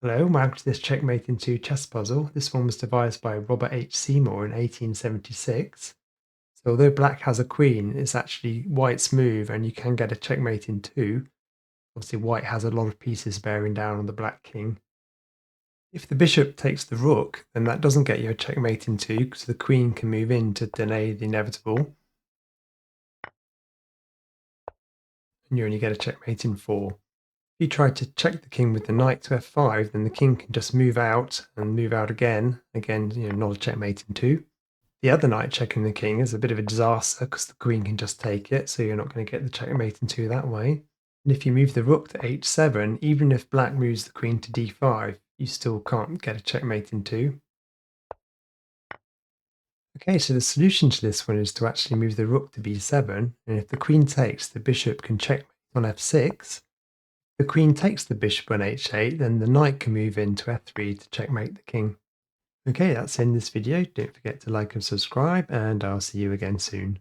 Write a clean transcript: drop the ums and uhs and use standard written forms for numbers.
Hello, welcome to this checkmate in 2 chess puzzle. This one was devised by Robert H Seymour in 1876. So although black has a queen, it's actually white's move and you can get a checkmate in 2. Obviously white has a lot of pieces bearing down on the black king. If the bishop takes the rook, then that doesn't get you a checkmate in 2 because the queen can move in to delay the inevitable. And you only get a checkmate in 4. If you try to check the king with the knight to f5, then the king can just move out and move out again. Again, not a checkmate in 2. The other knight checking the king is a bit of a disaster because the queen can just take it, so you're not going to get the checkmate in 2 that way. And if you move the rook to h7, even if black moves the queen to d5, you still can't get a checkmate in 2. Okay, so the solution to this one is to actually move the rook to b7, and if the queen takes, the bishop can checkmate on f6. The queen takes the bishop on h8, then the knight can move into f3 to checkmate the king. Okay, that's the end of this video. Don't forget to like and subscribe, and I'll see you again soon.